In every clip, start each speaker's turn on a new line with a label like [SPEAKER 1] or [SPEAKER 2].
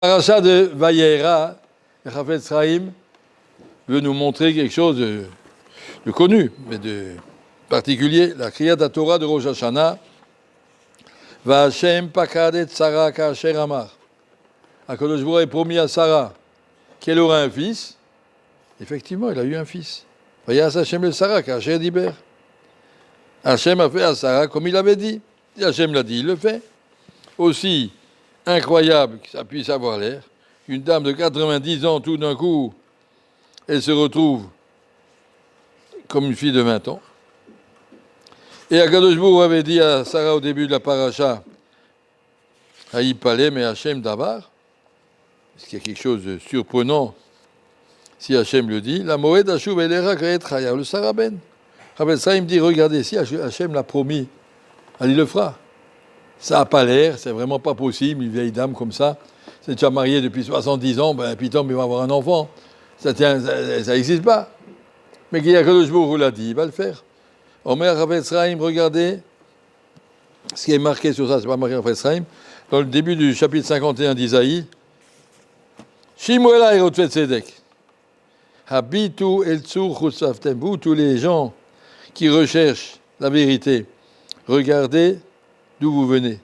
[SPEAKER 1] Paracha de Vayera, le Chafetz Chaim veut nous montrer quelque chose de connu, mais de particulier. La Kriyat Torah de Rosh Hashanah. Va Hashem pakadet Sarah ka'asher amar. HaKadosh Baruch Hu a promis à Sarah qu'elle aura un fils. Effectivement, il a eu un fils. Vayas Hashem le Sarah ka'asher diber. Hashem a fait à Sarah comme il avait dit. Si Hashem l'a dit, il le fait. Aussi incroyable que ça puisse avoir l'air, une dame de 90 ans, tout d'un coup, elle se retrouve comme une fille de 20 ans. Et HaKadosh Baruch Hu avait dit à Sarah au début de la paracha, Haïpalé, mais Hachem Davar, ce qui est quelque chose de surprenant, si Hachem le dit, la Moed Hashuv Elera Kaet Chaya, le Saraben. Ça, il me dit, regardez, si Hachem l'a promis, il le fera. Ça n'a pas l'air, c'est vraiment pas possible, une vieille dame comme ça, c'est déjà mariée depuis 70 ans, ben Pitom, il va avoir un enfant. Ça n'existe pas. Mais HaKadosh Baruch Hu l'a dit, il va le faire. Omer Chafetz Chaim, regardez, ce qui est marqué sur ça, c'est pas marqué en Chafetz Chaim, dans le début du chapitre 51 d'Isaïe, Shimuela Erot Tzedek, Habitu El Tzur Chutzaftem, vous tous les gens qui recherchent la vérité, regardez d'où vous venez.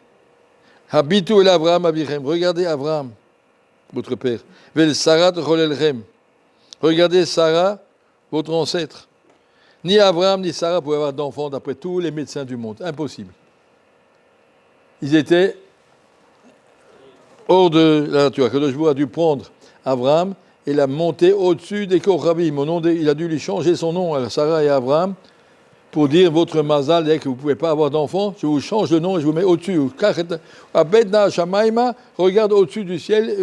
[SPEAKER 1] Habitu El Avraham Avichem, regardez Avraham, votre père. Vel Sarah Cholelchem, regardez Sarah, votre ancêtre. Ni Abraham ni Sarah pouvaient avoir d'enfants d'après tous les médecins du monde. Impossible. Ils étaient hors de la nature. HaKadosh Baruch Hu a dû prendre Abraham et l'a monter au-dessus des Kochavim. Il a dû lui changer son nom à Sarah et à Abraham pour dire votre mazal, dès que vous ne pouvez pas avoir d'enfants, je vous change le nom et je vous mets au-dessus. Regarde au-dessus du ciel et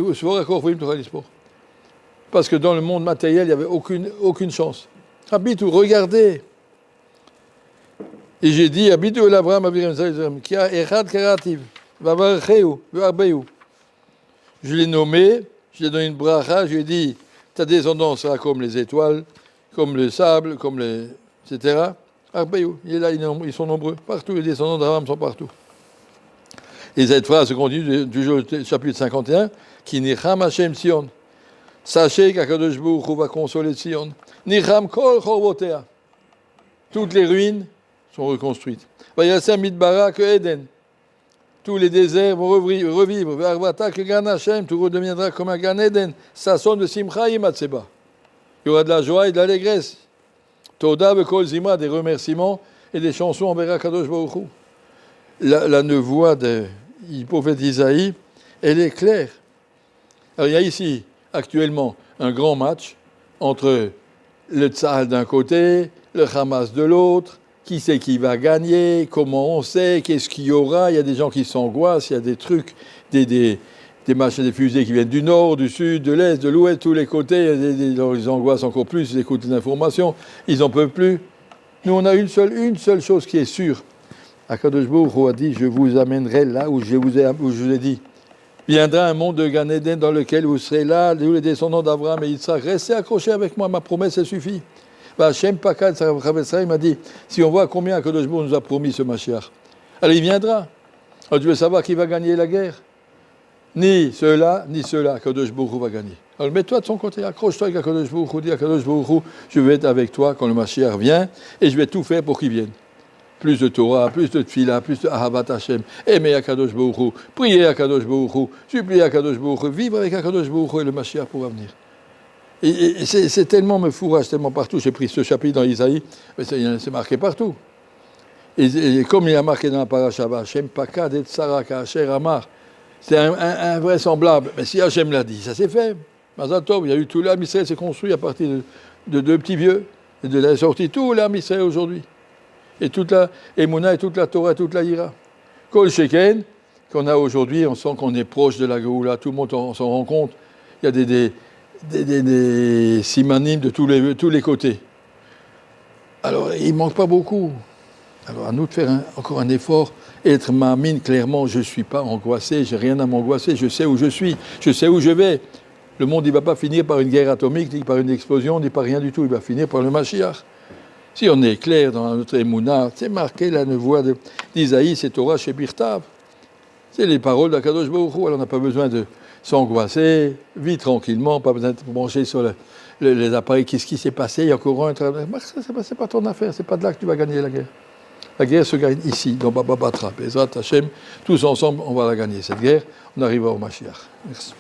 [SPEAKER 1] parce que dans le monde matériel, il n'y avait aucune chance. Habitu, regardez. Et j'ai dit, Habitu el Avraham Aviram, qui a Echad Karativ, Vavarcheu, Varbeu. Je l'ai nommé, je lui ai donné une bracha, je lui ai dit, ta descendance sera comme les étoiles, comme le sable, comme les. etc. Arbeu, il est là, ils sont nombreux. Partout, les descendants d'Abraham sont partout. Et cette phrase se continue du chapitre 51, qui Nicham Hashem Sion. Sachez qu'HaKadosh Baruch Hu va consoler Sion. Nicham kol chorvotea. Toutes les ruines sont reconstruites. Vayasem midbara que Eden. Tous les déserts vont revivre. Ve'arvata que Gan Hashem, tout redeviendra comme un Gan Eden. Ça sonne de Simcha Yimatseba. Il y aura de la joie et de l'allégresse. Toda ve'kol zima, des remerciements et des chansons envers HaKadosh Baruch Hu. La nevoie du prophète Isaïe, elle est claire. Alors il y a ici actuellement un grand match entre le Tzahal d'un côté, le Hamas de l'autre, qui sait qui va gagner, comment on sait, qu'est-ce qu'il y aura, il y a des gens qui s'angoissent, il y a des trucs, des machins, des fusées qui viennent du nord, du sud, de l'est, de l'ouest, tous les côtés, ils angoissent encore plus, ils écoutent les informations, ils n'en peuvent plus. Nous on a une seule chose qui est sûre. HaKadosh Baruch Hu a dit, je vous amènerai là où je vous ai dit. Viendra un monde de Gan Eden dans lequel vous serez là, tous les descendants d'Abraham et Yitzhak. Restez accrochés avec moi, ma promesse, elle suffit. Hashem Pakad, il m'a dit, si on voit combien HaKadosh Baruch Hu nous a promis ce Mashiach, alors il viendra. Alors tu veux savoir qui va gagner la guerre? Ni ceux-là, HaKadosh Baruch Hu va gagner. Alors mets-toi de son côté, accroche-toi avec HaKadosh Baruch Hu, dis HaKadosh Baruch Hu, je vais être avec toi quand le Mashiach vient, et je vais tout faire pour qu'il vienne. Plus de Torah, plus de Tfila, plus de Ahavat Hashem, aimer HaKadosh Baruch Hu, prier HaKadosh Baruch Hu, supplier HaKadosh Baruch Hu, vivre avec HaKadosh Baruch Hu et le Mashiach pourra venir. Et c'est tellement me fourrage, tellement partout. J'ai pris ce chapitre dans Isaïe, mais c'est marqué partout. Et comme il y a marqué dans la paracha, Hashem Pakad et Sarah Ka'asher Amar, c'est invraisemblable. Mais si Hashem l'a dit, ça s'est fait. Mazal Tov, il y a eu tout l'Am Israël s'est construit à partir de deux petits vieux, et de la sortie tout l'Am Israël aujourd'hui. Et toute la Emouna, et toute la Torah, et toute la Hira. Kol Sheken, qu'on a aujourd'hui, on sent qu'on est proche de la Géoula, tout le monde s'en rend compte. Il y a des simanim de tous les côtés. Alors, il ne manque pas beaucoup. Alors, à nous de faire encore un effort, être ma'amine, clairement, je ne suis pas angoissé, je n'ai rien à m'angoisser, je sais où je suis, je sais où je vais. Le monde, il ne va pas finir par une guerre atomique, ni par une explosion, ni par rien du tout, il va finir par le Mashiach. Si on est clair dans notre Emouna, c'est marqué la nevoie d'Isaïe, c'est Torah chez Birtav. C'est les paroles d'HaKadosh Baruch Hu, alors on n'a pas besoin s'angoisser, vis tranquillement, pas besoin de te brancher sur les appareils. Qu'est-ce qui s'est passé? Il y a encore un travail. C'est pas ton affaire, c'est pas de là que tu vas gagner la guerre. La guerre se gagne ici, dans Baba Batra. Bezrat Hashem, tous ensemble, on va la gagner, cette guerre. On arrivera au Mashiach. Merci.